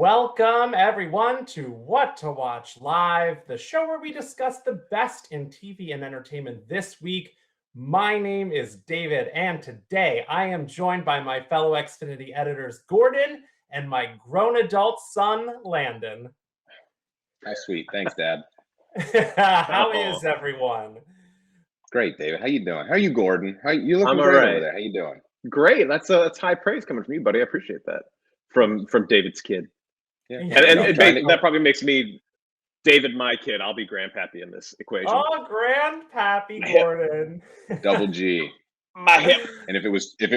Welcome, everyone, to What to Watch Live, the show where we discuss the best in TV and entertainment this week. My name is David, and today I am joined by my fellow Xfinity editors, Gordon, and my grown adult son, Landon. How sweet. Thanks, Dad. How is everyone? Great, David. How you doing? How are you, Gordon? You looking I'm great all right. over there. How you doing? Great. That's high praise coming from you, buddy. I appreciate that. From David's kid. Yeah. And that probably makes me David, my kid. I'll be grandpappy in this equation. Oh, grandpappy Gordon. Double G. My hip. And if it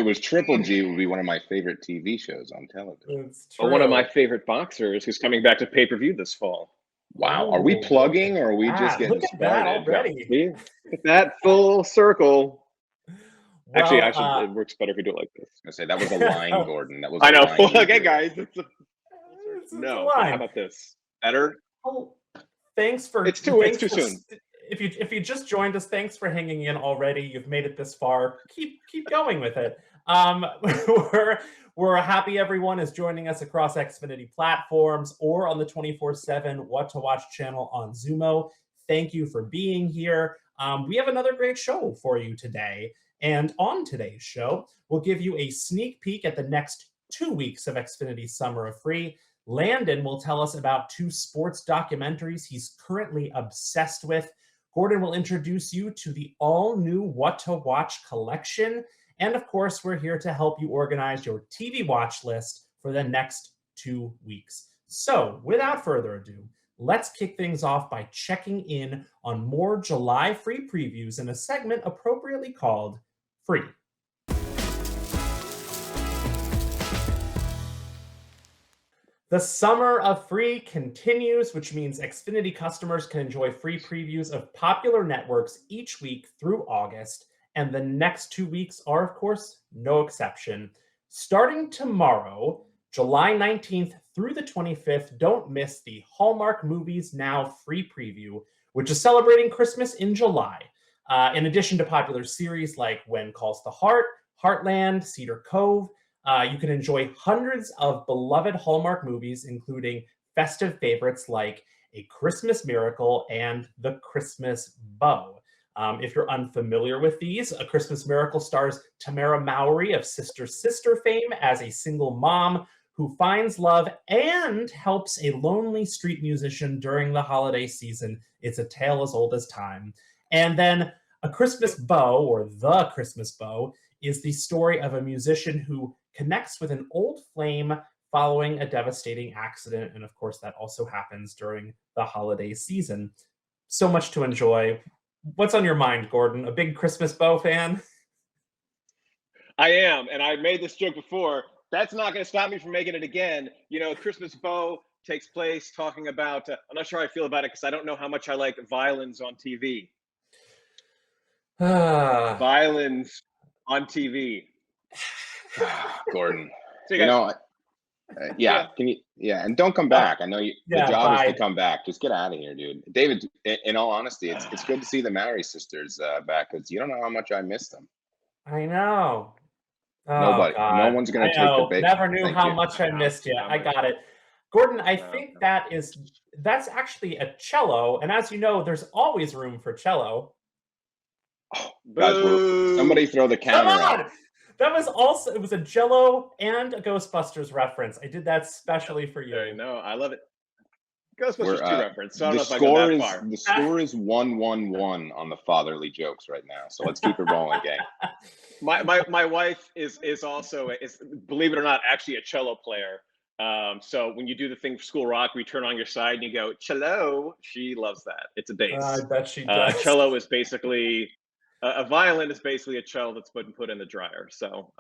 was triple G, it would be one of my favorite TV shows on television. It's true. One of my favorite boxers who's coming back to pay-per-view this fall. Wow. Are we plugging or are we just getting look at started? that already. That full circle. Well, actually, it works better if we do it like this. I say that was a line, Gordon. That was. I know. A line Okay, guys. No. line. How about this? Better. Oh, than's for. It's too soon. If you just joined us, thanks for hanging in already. You've made it this far. Keep going with it. We're happy everyone is joining us across Xfinity platforms or on the 24/7 What to Watch channel on Zumo. Thank you for being here. We have another great show for you today. And on today's show, we'll give you a sneak peek at the next 2 weeks of Xfinity Summer of Free. Landon will tell us about 2 sports documentaries he's currently obsessed with. Gordon will introduce you to the all-new What to Watch collection. And of course, we're here to help you organize your TV watch list for the next 2 weeks. So without further ado, let's kick things off by checking in on more July free previews in a segment appropriately called Free. The summer of free continues, which means Xfinity customers can enjoy free previews of popular networks each week through August, and the next 2 weeks are, of course, no exception. Starting tomorrow, July 19th through the 25th, don't miss the Hallmark Movies Now free preview, which is celebrating Christmas in July. In addition to popular series like When Calls the Heart, Heartland, Cedar Cove, you can enjoy hundreds of beloved Hallmark movies, including festive favorites like A Christmas Miracle and The Christmas Bow. If you're unfamiliar with these, A Christmas Miracle stars Tamara Mowry of Sister Sister fame as a single mom who finds love and helps a lonely street musician during the holiday season. It's a tale as old as time. And then A Christmas Bow, or The Christmas Bow, is the story of a musician who connects with an old flame following a devastating accident. And of course, that also happens during the holiday season. So much to enjoy. What's on your mind, Gordon? A big Christmas Bow fan? I am, and I made this joke before. That's not going to stop me from making it again. You know, Christmas Bow takes place talking about, I'm not sure how I feel about it because I don't know how much I like violins on TV. Violins on TV. Gordon. So yeah. Can you? Yeah, and don't come back. I know you. The job is to come back. Just get out of here, dude. David. In all honesty, it's good to see the Mowry sisters back because you don't know how much I miss them. I know. Nobody. God. No one's going to take the bait. Never knew how much I missed you. I got it. Gordon, I think that's actually a cello, and as you know, there's always room for cello. Oh, guys, somebody throw the camera out. That was also, it was a Jell-O and a Ghostbusters reference. I did that specially for you. I know, I love it. Ghostbusters 2 reference. So I don't know if I go that far. The score is 1-1-1 on the fatherly jokes right now. So let's keep it rolling, gang. My wife is also, believe it or not, actually a cello player. So when you do the thing for School Rock, we turn on your side and you go, cello. She loves that. It's a bass. I bet she does. Cello is basically, a violin is basically a cello that's been put in the dryer. So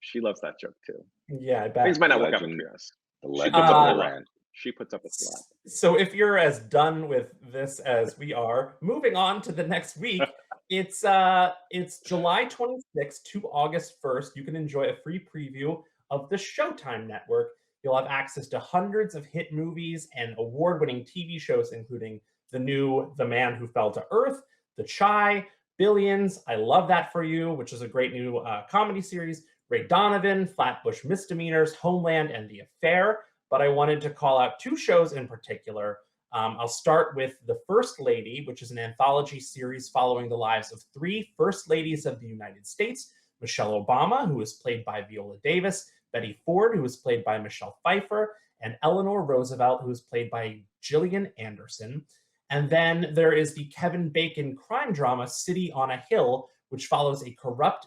she loves that joke too. Yeah, I bet. Things might not work out for us. The legend She puts up a lot. So if you're as done with this as we are, moving on to the next week, it's July 26th to August 1st. You can enjoy a free preview of the Showtime network. You'll have access to hundreds of hit movies and award-winning TV shows, including the new The Man Who Fell to Earth, The Chi, Billions, I Love That For You, which is a great new comedy series, Ray Donovan, Flatbush Misdemeanors, Homeland, and The Affair. but I wanted to call out 2 shows in particular. I'll start with The First Lady, which is an anthology series following the lives of 3 First Ladies of the United States: Michelle Obama, who was played by Viola Davis, Betty Ford, who was played by Michelle Pfeiffer, and Eleanor Roosevelt, who was played by Gillian Anderson. And then there is the Kevin Bacon crime drama City on a Hill, which follows a corrupt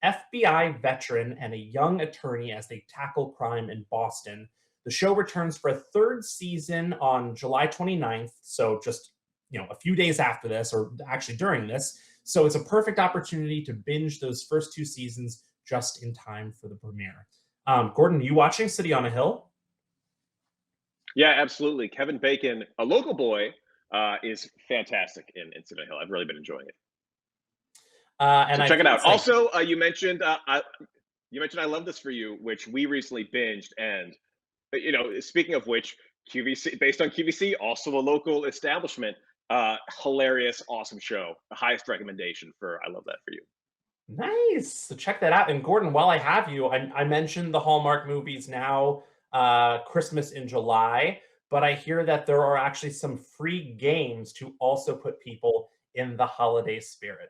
FBI veteran and a young attorney as they tackle crime in Boston. The show returns for a 3rd season on July 29th, so just a few days after this, or actually during this. So it's a perfect opportunity to binge those first 2 seasons just in time for the premiere. Gordon, are you watching City on a Hill? Yeah, absolutely. Kevin Bacon, a local boy, is fantastic in City on a Hill. I've really been enjoying it. And so check it out. Also, you mentioned I Love This for You, which we recently binged, and speaking of which, QVC, based on QVC, also a local establishment. Hilarious, awesome show. The highest recommendation for I Love That for You. Nice. So check that out. And Gordon, while I have you, I mentioned the Hallmark movies now, Christmas in July, but I hear that there are actually some free games to also put people in the holiday spirit.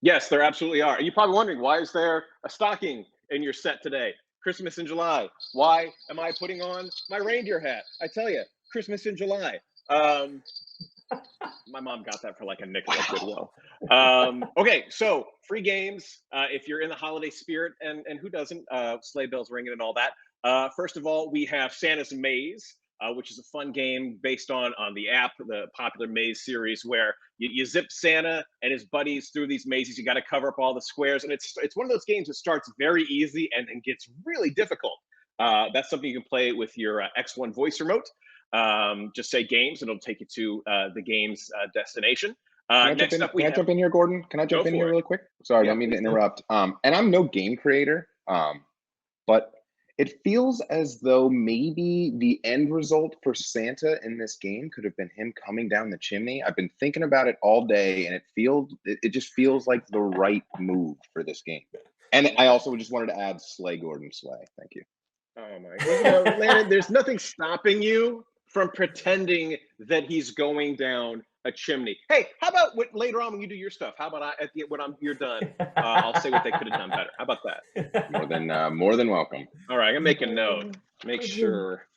Yes, there absolutely are. And you're probably wondering, why is there a stocking in your set today? Christmas in July. Why am I putting on my reindeer hat? I tell you, Christmas in July. My mom got that for like a nickel at Goodwill. Okay, so free games if you're in the holiday spirit, and who doesn't? Sleigh bells ringing and all that. First of all, we have Santa's Maze, which is a fun game based on the app, the popular Maze series, where you zip Santa and his buddies through these mazes. You got to cover up all the squares, and it's one of those games that starts very easy and gets really difficult. That's something you can play with your X1 voice remote. Just say games, and it'll take you to the game's destination. Next up, can I jump in here, Gordon? Can I jump in here really quick? Sorry, I don't mean to interrupt. And I'm no game creator, but it feels as though maybe the end result for Santa in this game could have been him coming down the chimney. I've been thinking about it all day, and it just feels like the right move for this game. And I also just wanted to add Slay Gordon Slay. Thank you. Oh my God, Landon, there's nothing stopping you from pretending that he's going down a chimney. Hey, how about later on when you do your stuff? How about when you're done, I'll say what they could have done better. How about that? More than welcome. All right, I'm gonna make a note. Make sure.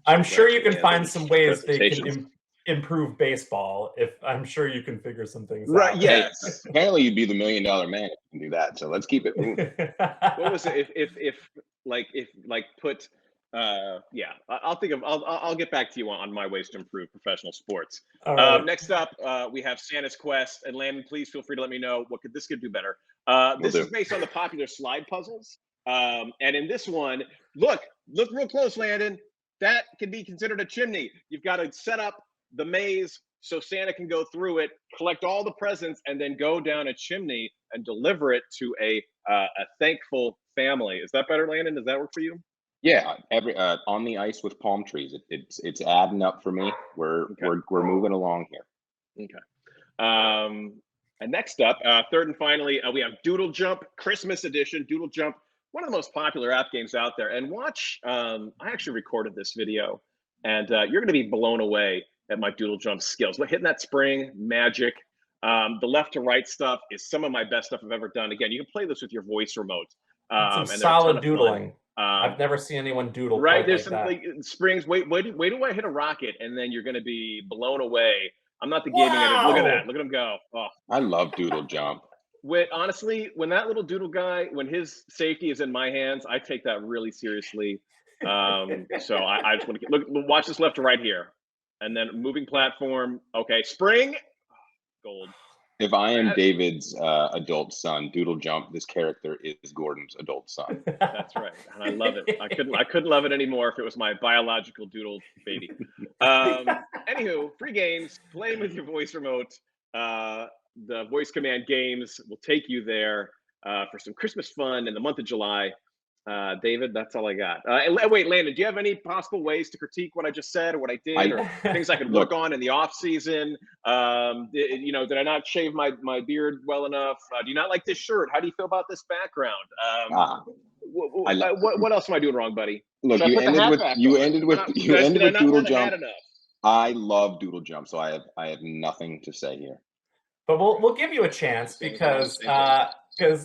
I'm sure you can find some ways they can improve baseball. I'm sure you can figure some things out. Right? Yes. Apparently, you'd be the $1 million man if you can do that. So let's keep it moving. What was it? If put. Yeah, I'll get back to you on my ways to improve professional sports. Right. Next up, we have Santa's Quest, and Landon, please feel free to let me know what this could do better. This is based on the popular slide puzzles, and in this one, look real close, Landon. That can be considered a chimney. You've got to set up the maze so Santa can go through it, collect all the presents, and then go down a chimney and deliver it to a thankful family. Is that better, Landon? Does that work for you? Yeah, on the ice with palm trees. It's adding up for me. We're moving along here. Okay. And next up, third and finally, we have Doodle Jump Christmas Edition. Doodle Jump, one of the most popular app games out there. And watch, I actually recorded this video, and you're going to be blown away at my Doodle Jump skills. But hitting that spring, magic. The left to right stuff is some of my best stuff I've ever done. Again, you can play this with your voice remote. Some solid doodling. I've never seen anyone doodle. Right, there's some springs. Wait do I hit a rocket, and then you're going to be blown away. I'm not the gaming editor. Look at that. Look at him go. Oh, I love Doodle Jump. Honestly, when that little doodle guy, when his safety is in my hands, I take that really seriously. So I just want to watch this left to right here, and then moving platform. Okay, spring, gold. If I am David's adult son, Doodle Jump, this character is Gordon's adult son. That's right, and I love it. I couldn't love it anymore if it was my biological doodle baby. Anywho, free games, playing with your voice remote. The voice command games will take you there for some Christmas fun in the month of July. David, that's all I got. Wait, Landon, do you have any possible ways to critique what I just said or what I did, or things I could work on in the off season? Did I not shave my beard well enough? Do you not like this shirt? How do you feel about this background? What else am I doing wrong, buddy? Look, Should I you put the ended hat with back you on? ended with Did I not Doodle wear the Jump. hat enough? I love Doodle Jump, so I have nothing to say here. But we'll give you a chance because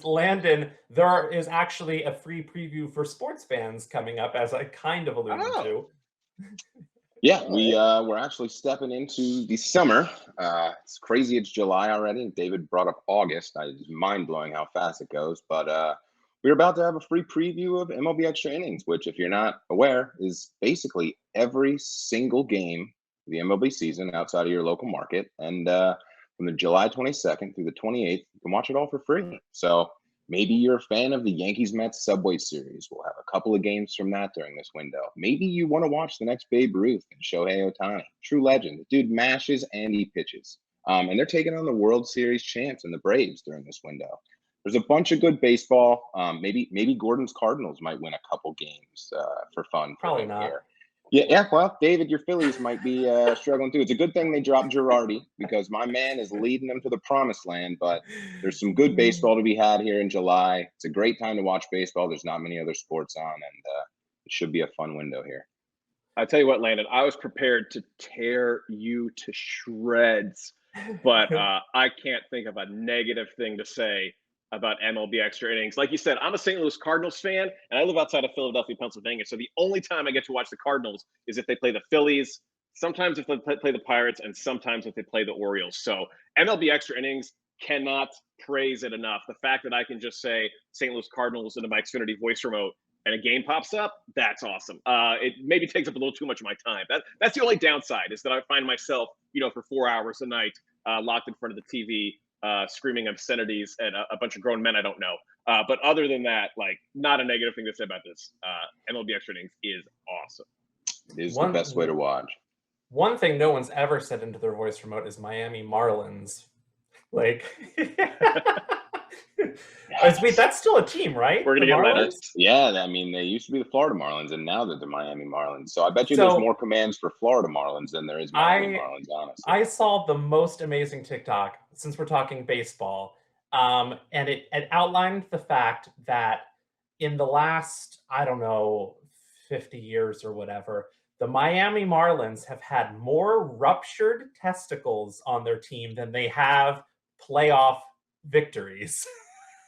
Landon, there is actually a free preview for sports fans coming up, as I kind of alluded to. Yeah, we're actually stepping into the summer. It's crazy. It's July already. David brought up August. It's mind blowing how fast it goes. But we're about to have a free preview of MLB Extra Innings, which, if you're not aware, is basically every single game of the MLB season outside of your local market. And from the July 22nd through the 28th, you can watch it all for free. So maybe you're a fan of the Yankees-Mets Subway Series. We'll have a couple of games from that during this window. Maybe you want to watch the next Babe Ruth and Shohei Ohtani. True legend. The dude mashes and he pitches. And they're taking on the World Series champs and the Braves during this window. There's a bunch of good baseball. Maybe Gordon's Cardinals might win a couple games for fun. Probably not. Here. Yeah. Well, David, your Phillies might be struggling too. It's a good thing they dropped Girardi because my man is leading them to the promised land. But there's some good baseball to be had here in July. It's a great time to watch baseball. There's not many other sports on, and it should be a fun window here. I'll tell you what, Landon, I was prepared to tear you to shreds, but I can't think of a negative thing to say about MLB Extra Innings. Like you said, I'm a St. Louis Cardinals fan, and I live outside of Philadelphia, Pennsylvania. So the only time I get to watch the Cardinals is if they play the Phillies, sometimes if they play the Pirates, and sometimes if they play the Orioles. So MLB Extra Innings, cannot praise it enough. The fact that I can just say St. Louis Cardinals into my Xfinity voice remote and a game pops up, that's awesome. It maybe takes up a little too much of my time. That's the only downside, is that I find myself, for 4 hours a night, locked in front of the TV, screaming obscenities at a bunch of grown men I don't know. But other than that, not a negative thing to say about this. MLB Extra Innings is awesome. It is the best way to watch. One thing no one's ever said into their voice remote is Miami Marlins. Wait, that's still a team, right? We're gonna get letters. Yeah, I mean, they used to be the Florida Marlins, and now they're the Miami Marlins. So I bet you there's more commands for Florida Marlins than there is Miami Marlins, honestly. I saw the most amazing TikTok, since we're talking baseball, and it outlined the fact that in the last, 50 years or whatever, the Miami Marlins have had more ruptured testicles on their team than they have playoff victories.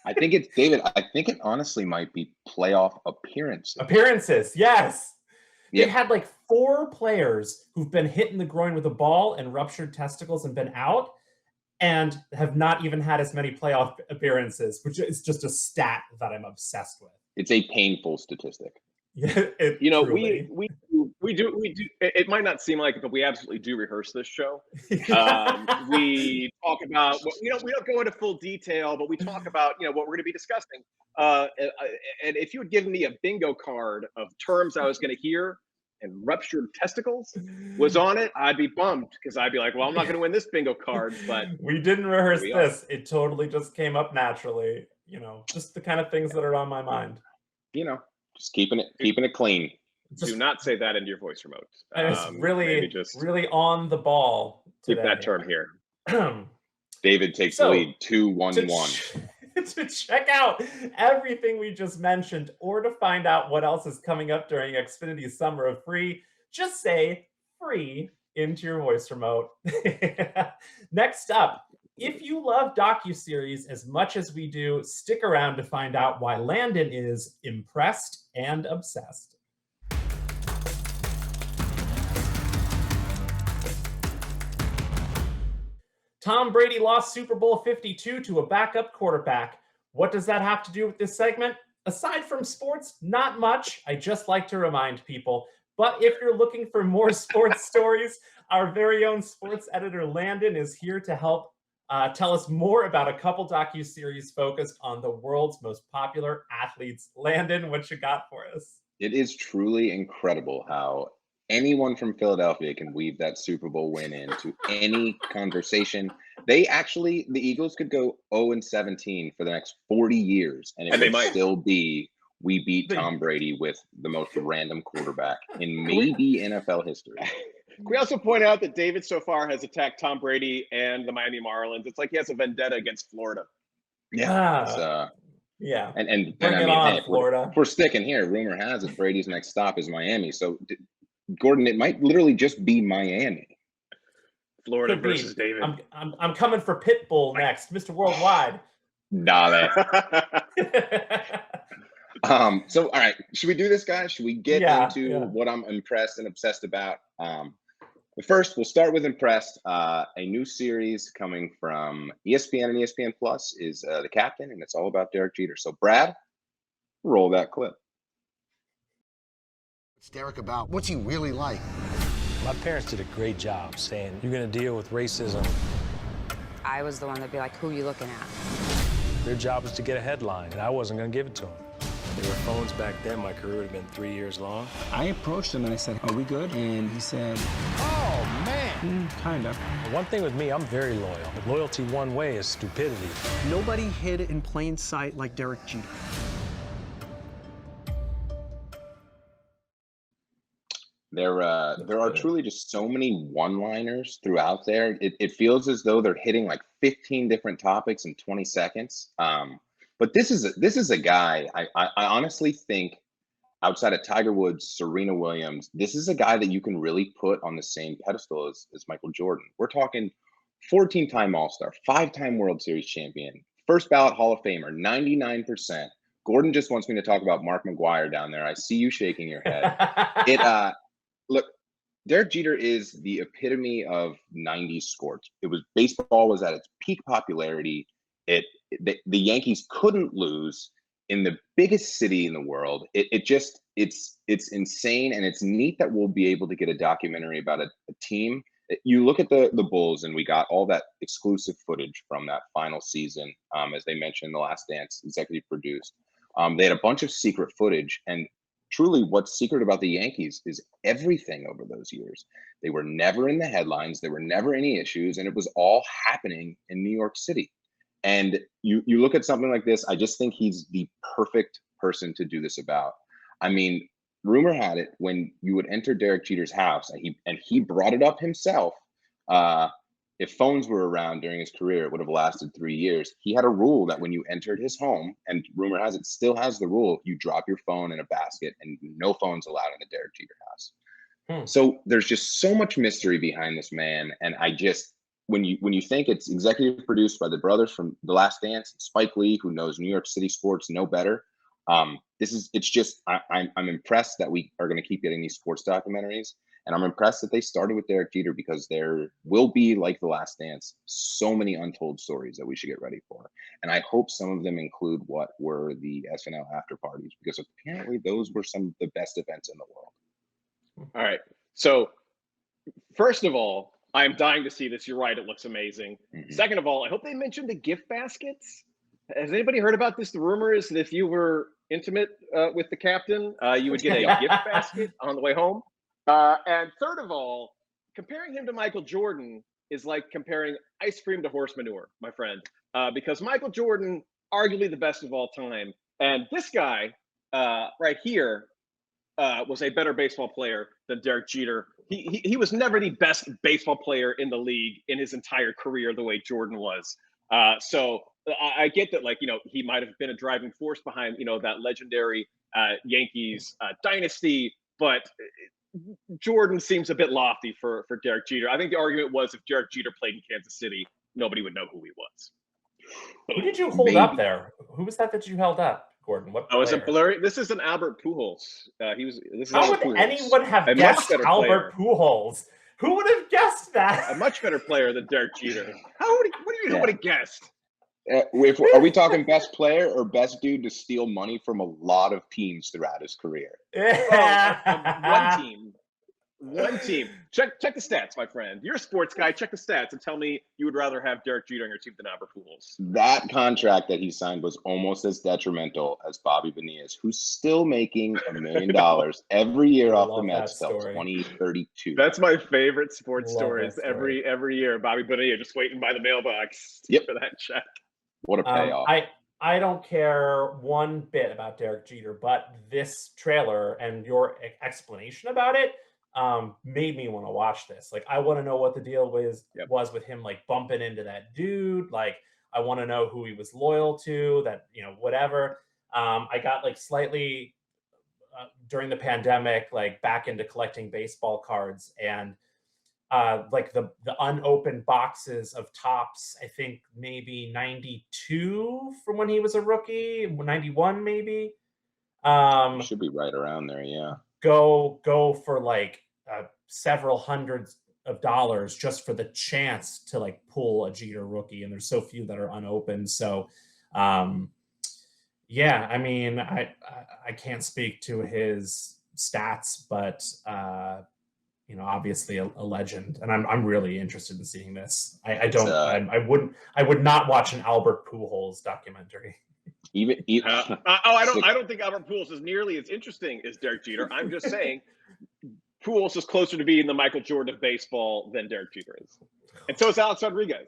I think it's, David, I think it honestly might be playoff appearances. Appearances, yes. Yep. They've had 4 players who've been hit in the groin with a ball and ruptured testicles and been out, and have not even had as many playoff appearances, which is just a stat that I'm obsessed with. It's a painful statistic. Yeah, we do. It might not seem like it, but we absolutely do rehearse this show. We talk about, we don't go into full detail, but we talk about, what we're going to be discussing. And if you had given me a bingo card of terms I was going to hear, and ruptured testicles was on it, I'd be bummed, because I'd be like, well, I'm not going to win this bingo card. But we didn't rehearse this. It totally just came up naturally. Just the kind of things that are on my mind. Just keeping it clean. Do not say that into your voice remote. It's really on the ball today. Keep that term here. David takes the lead 2-1-1. To check out everything we just mentioned, or to find out what else is coming up during Xfinity's Summer of Free, just say free into your voice remote. Next up, if you love docuseries as much as we do, stick around to find out why Landon is impressed and obsessed. Tom Brady lost Super Bowl 52 to a backup quarterback. What does that have to do with this segment? Aside from sports, not much. I just like to remind people. But if you're looking for more sports stories, our very own sports editor Landon is here to help tell us more about a couple docuseries focused on the world's most popular athletes. Landon, what you got for us? It is truly incredible how anyone from Philadelphia can weave that Super Bowl win into any conversation. The Eagles could go 0-17 for the next 40 years, and it would still be, we beat Tom Brady with the most random quarterback in maybe NFL history. Can we also point out that David so far has attacked Tom Brady and the Miami Marlins? It's like he has a vendetta against Florida. Yeah. Yeah. And I Bring it mean, on, hey, if Florida. we're sticking here, rumor has it Brady's next stop is Miami. So Gordon, it might literally just be Miami. Florida Could versus be. David. I'm coming for Pitbull next, Mr. Worldwide. Dale. So all right, should we do this, guys? Should we get into what I'm impressed and obsessed about? But first, we'll start with impressed. A new series coming from ESPN and ESPN Plus is The Captain, and it's all about Derek Jeter. So Brad, roll that clip. What's Derek about? What's he really like? My parents did a great job saying, you're going to deal with racism. I was the one that'd be like, who are you looking at? Their job was to get a headline, and I wasn't going to give it to them. There were phones back then. My career would have been 3 years long. I approached him and I said, are we good? And he said, Oh, man. Kind of. One thing with me, I'm very loyal. But loyalty one way is stupidity. Nobody hid in plain sight like Derek Jeter. There are truly just so many one-liners throughout there. It feels as though they're hitting like 15 different topics in 20 seconds. But this is a guy I honestly think, outside of Tiger Woods, Serena Williams, this is a guy that you can really put on the same pedestal as Michael Jordan. We're talking 14-time All-Star, 5-time World Series champion, first ballot Hall of Famer, 99%. Gordon just wants me to talk about Mark McGwire down there. I see you shaking your head. Look, Derek Jeter is the epitome of 90s sports. Baseball was at its peak popularity. The Yankees couldn't lose in the biggest city in the world. It's insane, and it's neat that we'll be able to get a documentary about a team. You look at the Bulls, and we got all that exclusive footage from that final season, as they mentioned, The Last Dance, executive produced. They had a bunch of secret footage, and truly what's secret about the Yankees is everything over those years. They were never in the headlines. There were never any issues, and it was all happening in New York City. And you look at something like this, I just think he's the perfect person to do this about. I mean, rumor had it when you would enter Derek Jeter's house, and he brought it up himself. If phones were around during his career, it would have lasted 3 years. He had a rule that when you entered his home, and rumor has it still has the rule, you drop your phone in a basket and no phones allowed in the Derek Jeter house. So there's just so much mystery behind this man. And I just, when you think it's executive produced by the brothers from The Last Dance, Spike Lee, who knows New York City sports no better, I'm impressed that we are going to keep getting these sports documentaries. And I'm impressed that they started with Derek Jeter, because there will be, like The Last Dance, so many untold stories that we should get ready for. And I hope some of them include what were the SNL after parties, because apparently those were some of the best events in the world. All right. So first of all, I'm dying to see this. You're right. It looks amazing. Mm-hmm. Second of all, I hope they mentioned the gift baskets. Has anybody heard about this? The rumor is that if you were intimate with the captain, you would get a gift basket on the way home. And third of all, comparing him to Michael Jordan is like comparing ice cream to horse manure, my friend, because Michael Jordan, arguably the best of all time. And this guy right here was a better baseball player than Derek Jeter. He was never the best baseball player in the league in his entire career the way Jordan was. So I get that, like, he might have been a driving force behind, that legendary Yankees dynasty, but Jordan seems a bit lofty for Derek Jeter. I think the argument was if Derek Jeter played in Kansas City, nobody would know who he was. Who did you hold up there? Who was that you held up, Gordon? What player? Oh, is it blurry? This is an Albert Pujols. How would anyone have guessed Albert Pujols? Who would have guessed that? A much better player than Derek Jeter. What do you mean? Who would have guessed? Are we talking best player or best dude to steal money from a lot of teams throughout his career? One team. Check the stats, my friend. You're a sports guy. Check the stats and tell me you would rather have Derek Jeter on your team than Albert Pujols. That contract that he signed was almost as detrimental as Bobby Bonilla, who's still making $1 million every year off the Mets till 2032. That's my favorite sports stories every year. Bobby Bonilla just waiting by the mailbox for that check. What a payoff. I don't care one bit about Derek Jeter, but this trailer and your explanation about it made me want to watch this. Like, I want to know what the deal was with him, like, bumping into that dude. Like, I want to know who he was loyal to, that, whatever. I got like slightly during the pandemic, like back into collecting baseball cards, and like the unopened boxes of Topps, I think maybe 92 from when he was a rookie, 91 maybe. Should be right around there, yeah. Go for like several hundreds of dollars just for the chance to like pull a Jeter rookie, and there's so few that are unopened. So yeah, I mean, I can't speak to his stats, but obviously a legend, and I'm really interested in seeing this. I would not watch an Albert Pujols documentary. I don't think Albert Pujols is nearly as interesting as Derek Jeter. I'm just saying Pujols is closer to being the Michael Jordan of baseball than Derek Jeter is, and so is Alex Rodriguez.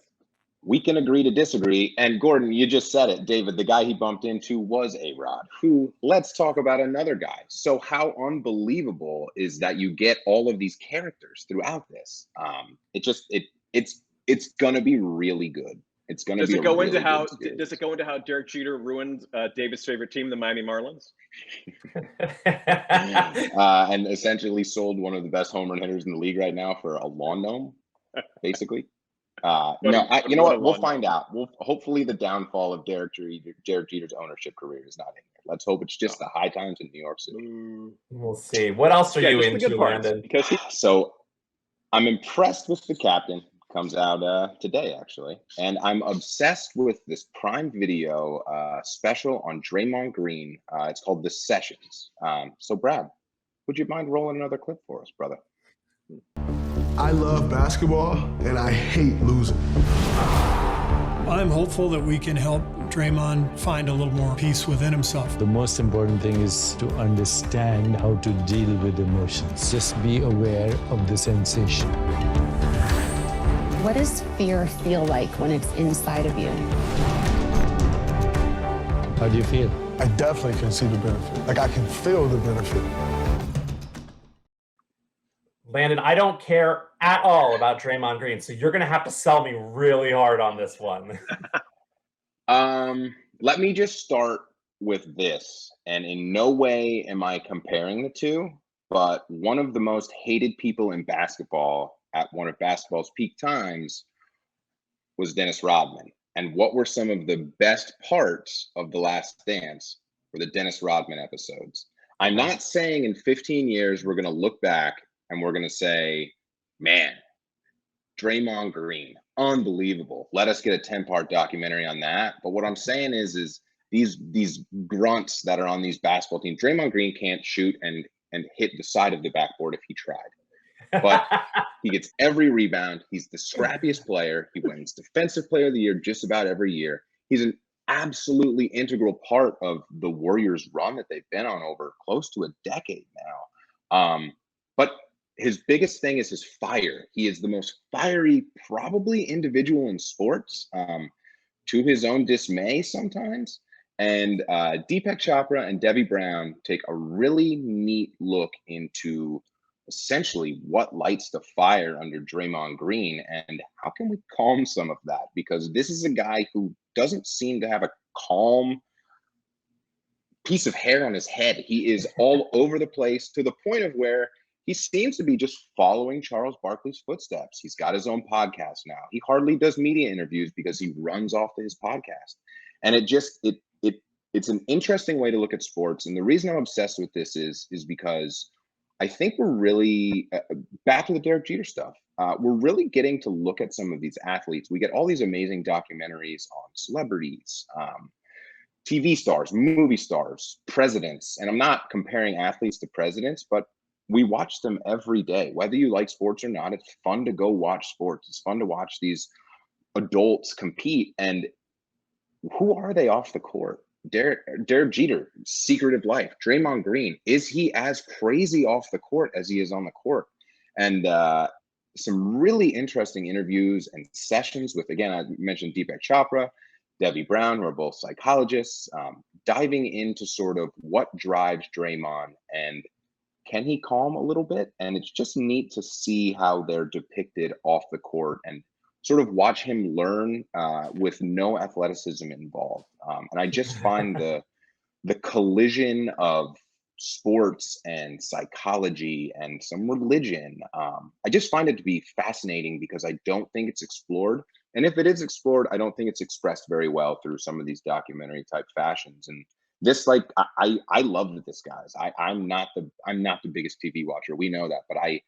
We can agree to disagree. And Gordon, you just said it, David, the guy he bumped into was A-Rod, who, let's talk about another guy. So how unbelievable is that you get all of these characters throughout this? It's going to be really good. It's going to be Does it go into how Derek Jeter ruined David's favorite team, the Miami Marlins? And essentially sold one of the best home run hitters in the league right now for a lawn gnome, basically. You know what? We'll find out. Hopefully the downfall of Derek Jeter's ownership career is not in there. Let's hope it's just the high times in New York City. We'll see. What else are you into, Landon? So I'm impressed with the captain. Comes out today, actually. And I'm obsessed with this Prime Video special on Draymond Green. It's called The Sessions. So Brad, would you mind rolling another clip for us, brother? I love basketball, and I hate losing. I'm hopeful that we can help Draymond find a little more peace within himself. The most important thing is to understand how to deal with emotions. Just be aware of the sensation. What does fear feel like when it's inside of you? How do you feel? I definitely can see the benefit. Like, I can feel the benefit. Landon, I don't care at all about Draymond Green, so you're going to have to sell me really hard on this one. Let me just start with this, and in no way am I comparing the two, but one of the most hated people in basketball at one of basketball's peak times was Dennis Rodman. And what were some of the best parts of The Last Dance were the Dennis Rodman episodes. I'm not saying in 15 years we're going to look back and we're going to say, man, Draymond Green, unbelievable. Let us get a 10-part documentary on that. But what I'm saying is these grunts that are on these basketball teams, Draymond Green can't shoot and hit the side of the backboard if he tried. But he gets every rebound. He's the scrappiest player. He wins Defensive Player of the Year just about every year. He's an absolutely integral part of the Warriors' run that they've been on over close to a decade now. But his biggest thing is his fire. He is the most fiery, probably, individual in sports, to his own dismay sometimes. And Deepak Chopra and Debbie Brown take a really neat look into essentially what lights the fire under Draymond Green and how can we calm some of that? Because this is a guy who doesn't seem to have a calm piece of hair on his head. He is all over the place to the point of where he seems to be just following Charles Barkley's footsteps. He's got his own podcast now. He hardly does media interviews because he runs off to his podcast. And it's an interesting way to look at sports. And the reason I'm obsessed with this is because I think we're really back to the Derek Jeter stuff. We're really getting to look at some of these athletes. We get all these amazing documentaries on celebrities, TV stars, movie stars, presidents. And I'm not comparing athletes to presidents, but we watch them every day. Whether you like sports or not, it's fun to go watch sports. It's fun to watch these adults compete. And who are they off the court? Derek Jeter, secretive life. Draymond Green, is he as crazy off the court as he is on the court? And some really interesting interviews and sessions with, again, I mentioned Deepak Chopra, Debbie Brown, who are both psychologists, diving into sort of what drives Draymond and can he calm a little bit? And it's just neat to see how they're depicted off the court and sort of watch him learn with no athleticism involved. And I just find the collision of sports and psychology and some religion. I just find it to be fascinating because I don't think it's explored. And if it is explored, I don't think it's expressed very well through some of these documentary type fashions. And this, like, I love this, guys. I'm not the biggest TV watcher. We know that, but I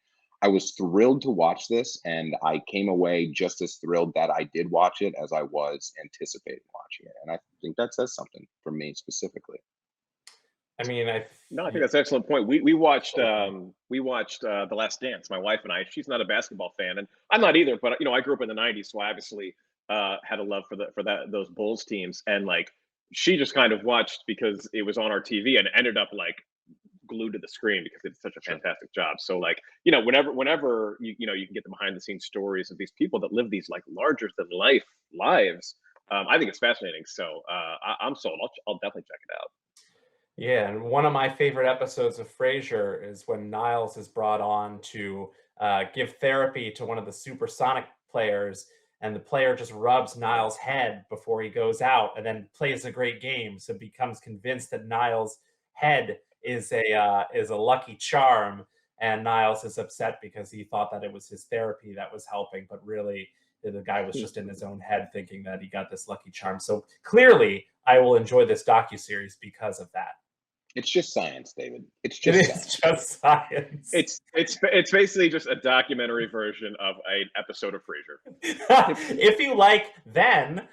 was thrilled to watch this, and I came away just as thrilled that I did watch it as I was anticipating watching it. And I think that says something for me specifically. I mean, I think that's an excellent point. We watched The Last Dance, my wife and I. She's not a basketball fan, and I'm not either. But I grew up in the '90s, so I obviously had a love for those Bulls teams, and like she just kind of watched because it was on our TV, and ended up like glued to the screen because it's such a fantastic job. So like whenever you can get the behind the scenes stories of these people that live these like larger than life lives, I think it's fascinating. So I'm sold. I'll definitely check it out. Yeah, and one of my favorite episodes of Frasier is when Niles is brought on to give therapy to one of the supersonic players, and the player just rubs Niles' head before he goes out, and then plays a great game. So becomes convinced that Niles' head is a lucky charm, and Niles is upset because he thought that it was his therapy that was helping, but really the guy was just in his own head thinking that he got this lucky charm. So clearly, I will enjoy this docuseries because of that. It's just science, David. It's just science. It's basically just a documentary version of an episode of Frasier. If you like, then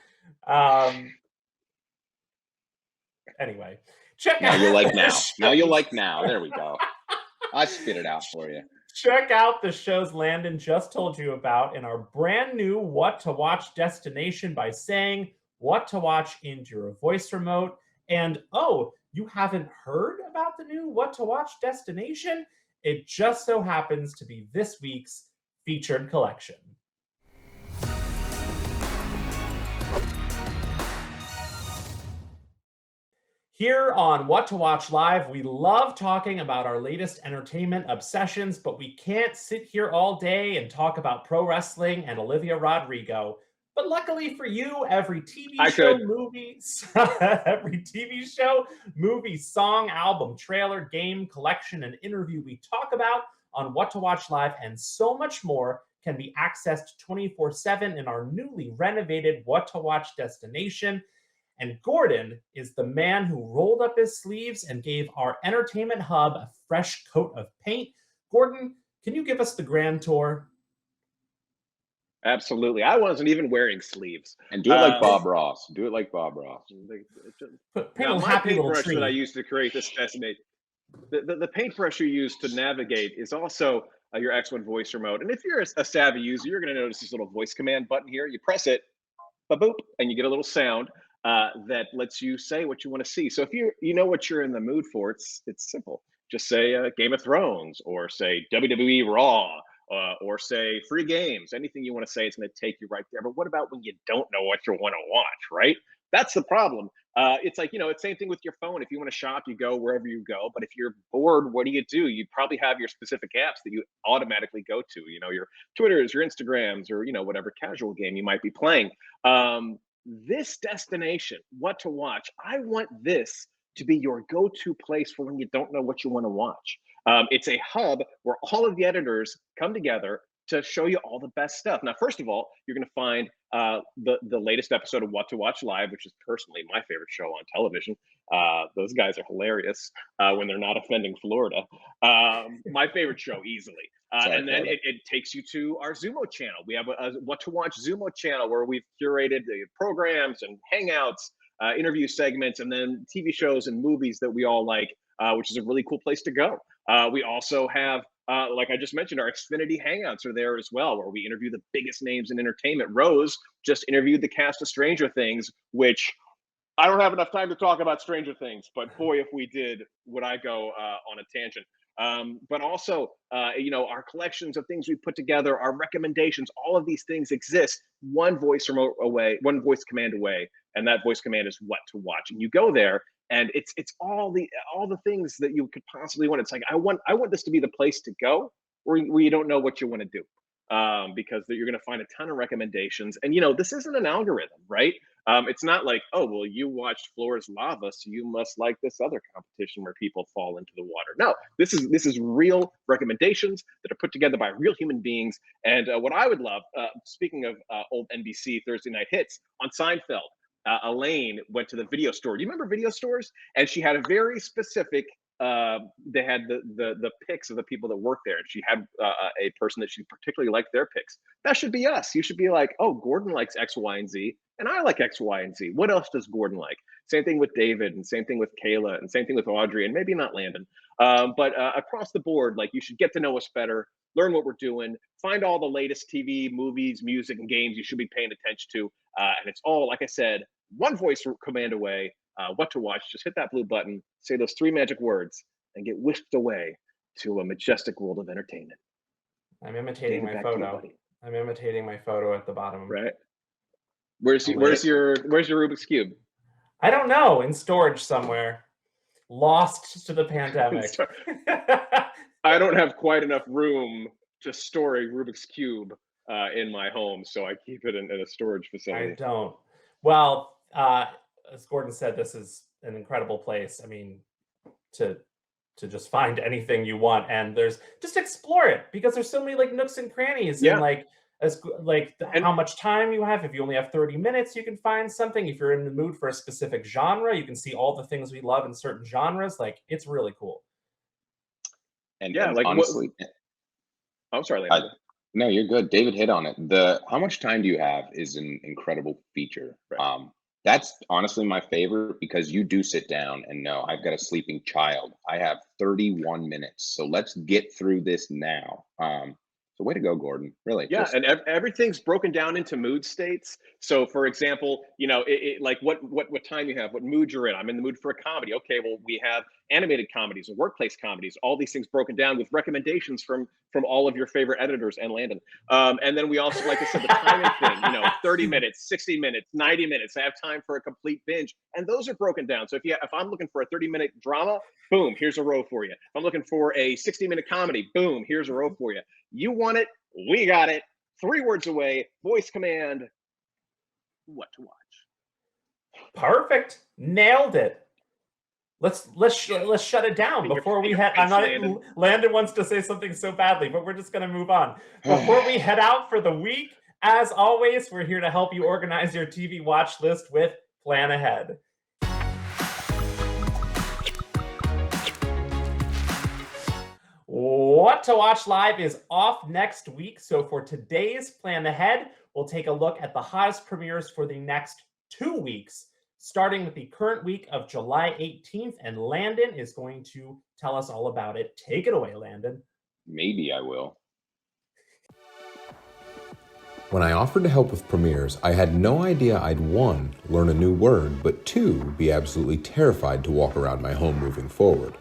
anyway, check now out. You'll like now. Now you'll like now. There we go. I spit it out for you. Check out the shows Landon just told you about in our brand new What to Watch destination by saying what to watch into your voice remote. And oh, you haven't heard about the new What to Watch destination? It just so happens to be this week's featured collection. Here on What to Watch Live, we love talking about our latest entertainment obsessions, but we can't sit here all day and talk about pro wrestling and Olivia Rodrigo. But luckily for you, every TV show, movie, song, album, trailer, game, collection, and interview we talk about on What to Watch Live and so much more can be accessed 24/7 in our newly renovated What to Watch destination. And Gordon is the man who rolled up his sleeves and gave our entertainment hub a fresh coat of paint. Gordon, can you give us the grand tour? Absolutely. I wasn't even wearing sleeves. And do it like Bob Ross. Do it like Bob Ross. Now, my paintbrush that I used to create this destination, the paintbrush you use to navigate is also your X1 voice remote. And if you're a savvy user, you're going to notice this little voice command button here. You press it, ba-boop, and you get a little sound that lets you say what you want to see. So if you know what you're in the mood for, it's simple. Just say Game of Thrones, or say WWE Raw, or say free games. Anything you want to say, it's going to take you right there. But what about when you don't know what you want to watch, right? That's the problem. It's like, it's same thing with your phone. If you want to shop, you go wherever you go. But if you're bored, what do? You probably have your specific apps that you automatically go to, your Twitters, your Instagrams, or, whatever casual game you might be playing. This destination, What to Watch, I want this to be your go-to place for when you don't know what you want to watch. It's a hub where all of the editors come together to show you all the best stuff. Now, first of all, you're going to find the latest episode of What to Watch Live, which is personally my favorite show on television. Those guys are hilarious when they're not offending Florida. My favorite show, easily. And then it takes you to our Zumo channel. We have a What to Watch Zumo channel where we've curated the programs and hangouts, interview segments, and then TV shows and movies that we all like, which is a really cool place to go. We also have, like I just mentioned, our Xfinity hangouts are there as well, where we interview the biggest names in entertainment. Rose just interviewed the cast of Stranger Things, which I don't have enough time to talk about Stranger Things, but boy, if we did, would I go on a tangent. But also, our collections of things we put together, our recommendations, all of these things exist one voice command away, and that voice command is What to Watch. And you go there, and it's all the things that you could possibly want. It's like I want this to be the place to go where you don't know what you want to do. because you're going to find a ton of recommendations. And, this isn't an algorithm, right? It's not like, oh, well, you watched Floor is Lava, so you must like this other competition where people fall into the water. No, this is real recommendations that are put together by real human beings. And what I would love, speaking of old NBC Thursday night hits, on Seinfeld, Elaine went to the video store. Do you remember video stores? And she had a very specific, they had the picks of the people that work there, and she had a person that she particularly liked their picks. That should be us. You should be like, oh, Gordon likes X, Y, and Z, and I like X, Y, and Z. What else does Gordon like? Same thing with David, and same thing with Kayla, and same thing with Audrey, and maybe not Landon. But across the board, like, you should get to know us better, learn what we're doing, find all the latest TV, movies, music, and games you should be paying attention to. And it's all, like I said, one voice command away. What to watch. Just hit that blue button, say those 3 magic words, and get whisked away to a majestic world of entertainment. I'm imitating my photo. I'm imitating my photo at the bottom. Right. Where's your Rubik's Cube? I don't know. In storage somewhere. Lost to the pandemic. I don't have quite enough room to store a Rubik's Cube in my home, so I keep it in a storage facility. I don't. Well, as Gordon said, this is an incredible place. I mean, to just find anything you want, and just explore it, because there's so many like nooks and crannies, and how much time you have. If you only have 30 minutes, you can find something. If you're in the mood for a specific genre, you can see all the things we love in certain genres. Like, it's really cool. And honestly, I'm sorry, Landon. No, you're good. David hit on it. How much time do you have is an incredible feature. Right. That's honestly my favorite, because you do sit down and know I've got a sleeping child. I have 31 minutes. So let's get through this now. So way to go, Gordon. Really. Yeah, and everything's broken down into mood states. So, for example, like what time you have, what mood you're in. I'm in the mood for a comedy. Okay, well, we have animated comedies and workplace comedies. All these things broken down with recommendations from all of your favorite editors and Landon. And then we also, like I said, the timing thing. 30 minutes, 60 minutes, 90 minutes. I have time for a complete binge, and those are broken down. So if I'm looking for a 30-minute drama, boom, here's a row for you. If I'm looking for a 60-minute comedy, boom, here's a row for you. You want it, we got it. 3 words away, voice command. What to watch? Perfect. Nailed it. Let's shut it down before we head. Landon wants to say something so badly, but we're just going to move on. Before we head out for the week, as always, we're here to help you organize your TV watch list with Plan Ahead. What to Watch Live is off next week. So for today's Plan Ahead, we'll take a look at the hottest premieres for the next 2 weeks, starting with the current week of July 18th. And Landon is going to tell us all about it. Take it away, Landon. Maybe I will. When I offered to help with premieres, I had no idea I'd 1, learn a new word, but 2, be absolutely terrified to walk around my home moving forward.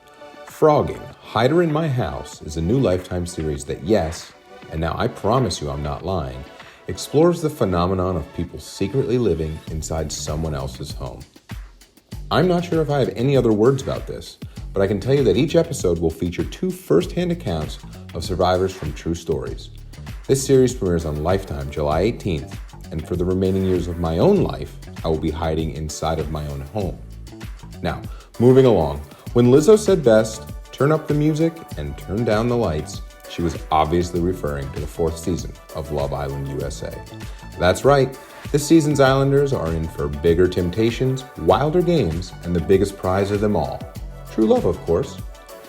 Frogging, Hider in My House, is a new Lifetime series that, yes, and now I promise you I'm not lying, explores the phenomenon of people secretly living inside someone else's home. I'm not sure if I have any other words about this, but I can tell you that each episode will feature 2 first-hand accounts of survivors from true stories. This series premieres on Lifetime July 18th, and for the remaining years of my own life, I will be hiding inside of my own home. Now, moving along, when Lizzo said best, turn up the music and turn down the lights, she was obviously referring to the 4th season of Love Island USA. That's right, this season's Islanders are in for bigger temptations, wilder games, and the biggest prize of them all. True love, of course.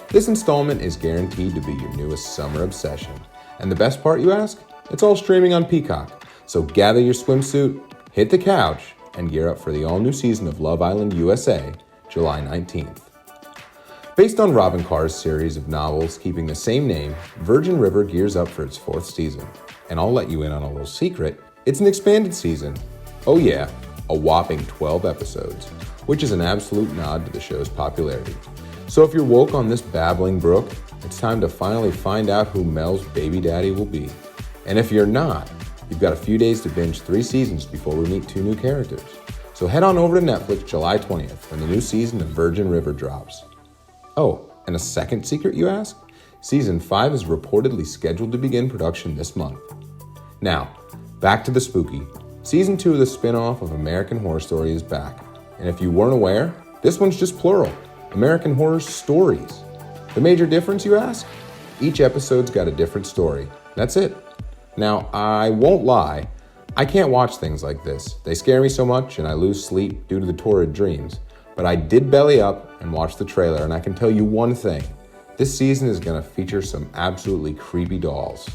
This installment is guaranteed to be your newest summer obsession. And the best part, you ask? It's all streaming on Peacock. So gather your swimsuit, hit the couch, and gear up for the all-new season of Love Island USA, July 19th. Based on Robin Carr's series of novels keeping the same name, Virgin River gears up for its 4th season. And I'll let you in on a little secret, it's an expanded season. Oh yeah, a whopping 12 episodes, which is an absolute nod to the show's popularity. So if you're woke on this babbling brook, it's time to finally find out who Mel's baby daddy will be. And if you're not, you've got a few days to binge 3 seasons before we meet 2 new characters. So head on over to Netflix July 20th when the new season of Virgin River drops. Oh, and a second secret, you ask? Season 5 is reportedly scheduled to begin production this month. Now, back to the spooky. Season 2 of the spin-off of American Horror Story is back. And if you weren't aware, this one's just plural. American Horror Stories. The major difference, you ask? Each episode's got a different story. That's it. Now, I won't lie, I can't watch things like this. They scare me so much and I lose sleep due to the torrid dreams. But I did belly up and watch the trailer, and I can tell you one thing. This season is gonna feature some absolutely creepy dolls.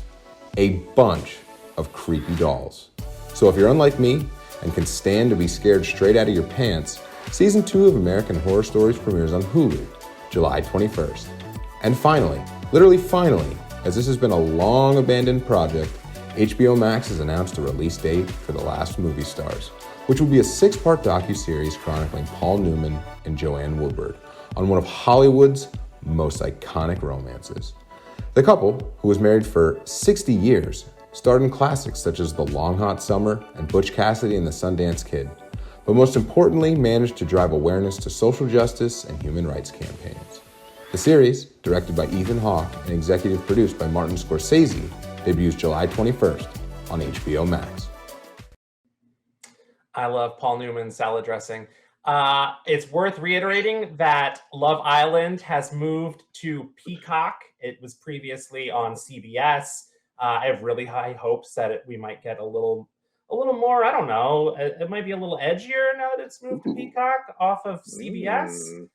A bunch of creepy dolls. So if you're unlike me and can stand to be scared straight out of your pants, Season 2 of American Horror Stories premieres on Hulu, July 21st. And finally, literally finally, as this has been a long abandoned project, HBO Max has announced a release date for The Last Movie Stars, which will be a 6-part docuseries chronicling Paul Newman and Joanne Woodward on one of Hollywood's most iconic romances. The couple, who was married for 60 years, starred in classics such as The Long Hot Summer and Butch Cassidy and the Sundance Kid, but most importantly managed to drive awareness to social justice and human rights campaigns. The series, directed by Ethan Hawke and executive produced by Martin Scorsese, debuts July 21st on HBO Max. I love Paul Newman's salad dressing. It's worth reiterating that Love Island has moved to Peacock. It was previously on CBS. I have really high hopes that we might get a little more, I don't know, it might be a little edgier now that it's moved to Peacock off of CBS.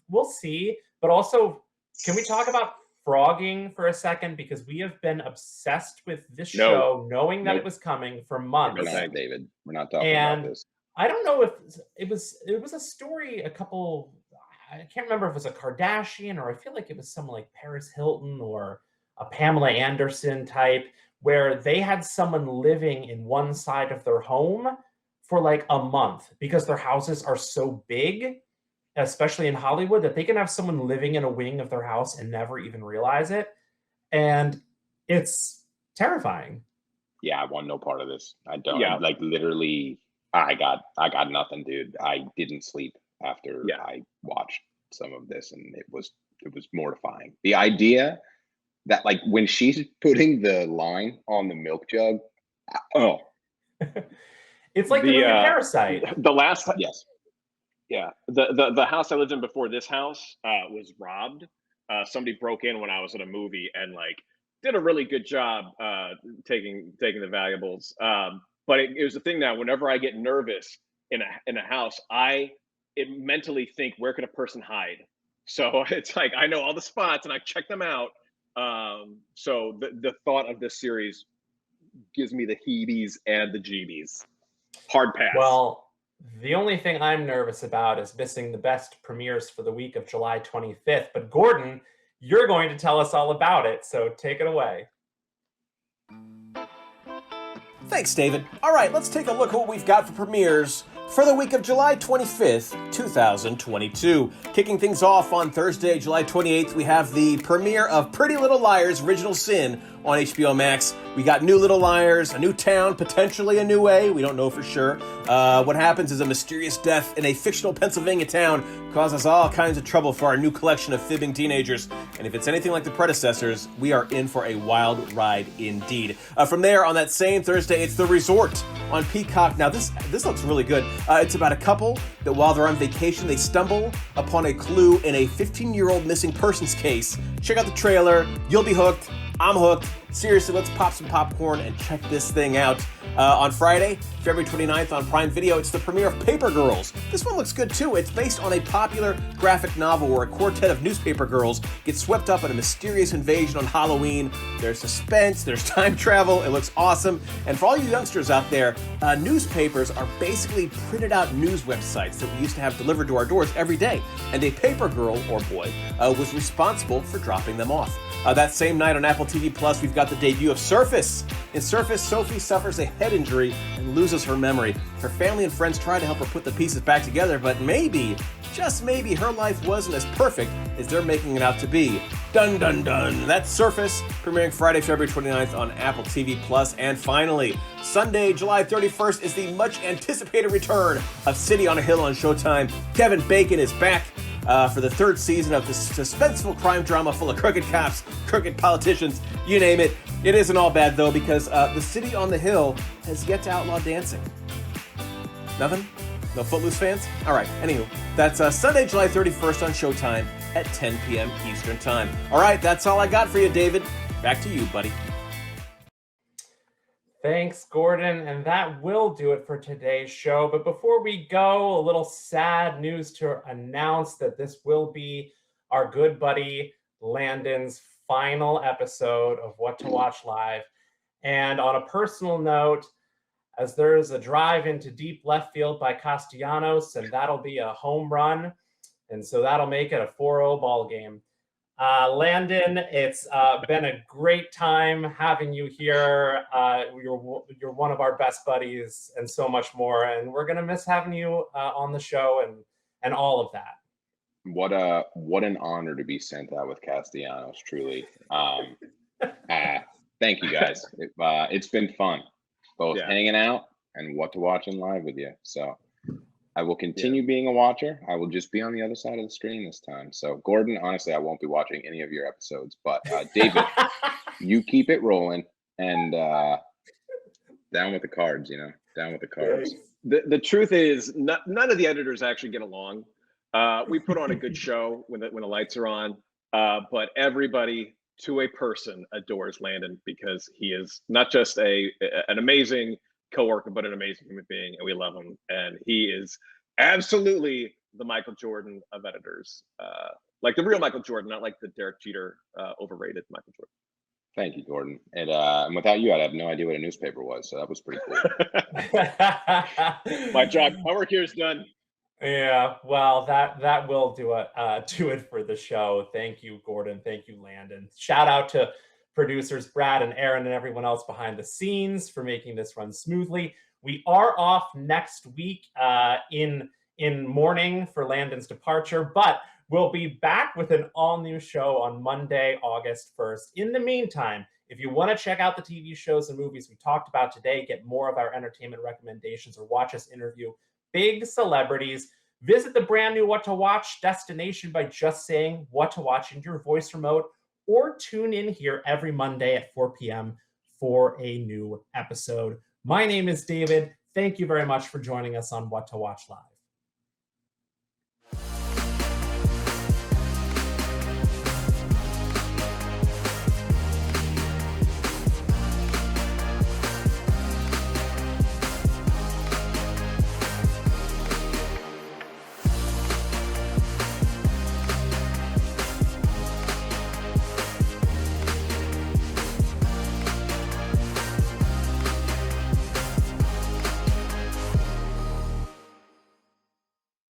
We'll see. But also, can we talk about frogging for a second? Because we have been obsessed with this show, knowing that it was coming for months. Good night, David. We're not talking about this. I don't know if it was a story I can't remember if it was a Kardashian, or I feel like it was someone like Paris Hilton or a Pamela Anderson type, where they had someone living in one side of their home for like a month because their houses are so big, especially in Hollywood, that they can have someone living in a wing of their house and never even realize it. And it's terrifying. Yeah, I want no part of this. I don't. Yeah. Like literally, I got nothing, dude. I didn't sleep after I watched some of this, and it was mortifying. The idea that, like, when she's putting the line on the milk jug, it's like the movie Parasite. The last, yes, yeah, the house I lived in before this house was robbed. Somebody broke in when I was at a movie and like did a really good job taking the valuables. But it was the thing that whenever I get nervous in a house, I mentally think, where could a person hide? So it's like I know all the spots and I check them out. So the thought of this series gives me the heebies and the jeebies. Hard pass. Well, the only thing I'm nervous about is missing the best premieres for the week of July 25th. But Gordon, you're going to tell us all about it, so take it away. Thanks, David. All right, let's take a look at what we've got for premieres for the week of July 25th, 2022. Kicking things off on Thursday, July 28th, we have the premiere of Pretty Little Liars Original Sin on HBO Max. We got New Little Liars, a new town, potentially a new way. We don't know for sure. What happens is a mysterious death in a fictional Pennsylvania town causes all kinds of trouble for our new collection of fibbing teenagers. And if it's anything like the predecessors, we are in for a wild ride indeed. From there, on that same Thursday, it's The Resort on Peacock. Now, this looks really good. It's about a couple that while they're on vacation, they stumble upon a clue in a 15-year-old missing persons case. Check out the trailer. You'll be hooked. I'm hooked. Seriously, let's pop some popcorn and check this thing out. On Friday, February 29th on Prime Video, it's the premiere of Paper Girls. This one looks good too. It's based on a popular graphic novel where a quartet of newspaper girls get swept up in a mysterious invasion on Halloween. There's suspense, there's time travel, it looks awesome. And for all you youngsters out there, newspapers are basically printed out news websites that we used to have delivered to our doors every day. And a paper girl, or boy, was responsible for dropping them off. That same night on Apple TV Plus, we've got the debut of Surface. In Surface, Sophie suffers a head injury and loses her memory. Her family and friends try to help her put the pieces back together, but maybe, just maybe, her life wasn't as perfect as they're making it out to be. Dun dun dun. That's Surface, premiering Friday, February 29th on Apple TV Plus. And finally, Sunday, July 31st is the much anticipated return of City on a Hill on Showtime. Kevin Bacon is back for the third season of this suspenseful crime drama full of crooked cops, crooked politicians, you name it. It isn't all bad, though, because the city on the hill has yet to outlaw dancing. Nothing? No Footloose fans? All right, anywho, that's Sunday, July 31st on Showtime at 10 p.m. Eastern Time. All right, that's all I got for you, David. Back to you, buddy. Thanks, Gordon. And that will do it for today's show. But before we go, a little sad news to announce that this will be our good buddy Landon's final episode of What to Watch Live. And on a personal note, as there is a drive into deep left field by Castellanos, and that'll be a home run. And so that'll make it a 4-0 ball game. Landon, it's been a great time having you here. You're one of our best buddies and so much more. And we're going to miss having you on the show and all of that. What an honor to be sent out with Castellanos, truly. Thank you guys. It's been fun, both hanging out and what to watch in live with you. So I will continue being a watcher. I will just be on the other side of the screen this time. So Gordon, honestly, I won't be watching any of your episodes, but David, you keep it rolling and down with the cards, down with the cards. The truth is none of the editors actually get along. We put on a good show when the lights are on, but everybody to a person adores Landon because he is not just an amazing coworker, but an amazing human being, and we love him. And he is absolutely the Michael Jordan of editors, like the real Michael Jordan, not like the Derek Jeter overrated Michael Jordan. Thank you, Gordon. And without you, I'd have no idea what a newspaper was, so that was pretty cool. My job, my work here is done. Yeah, well, that will do it for the show. Thank you, Gordon. Thank you, Landon. Shout out to producers Brad and Aaron and everyone else behind the scenes for making this run smoothly. We are off next week in mourning for Landon's departure, but we'll be back with an all-new show on Monday, August 1st. In the meantime, if you want to check out the TV shows and movies we talked about today, get more of our entertainment recommendations, or watch us interview big celebrities, visit the brand new What to Watch destination by just saying What to Watch in your voice remote, or tune in here every Monday at 4 p.m. for a new episode. My name is David. Thank you very much for joining us on What to Watch Live.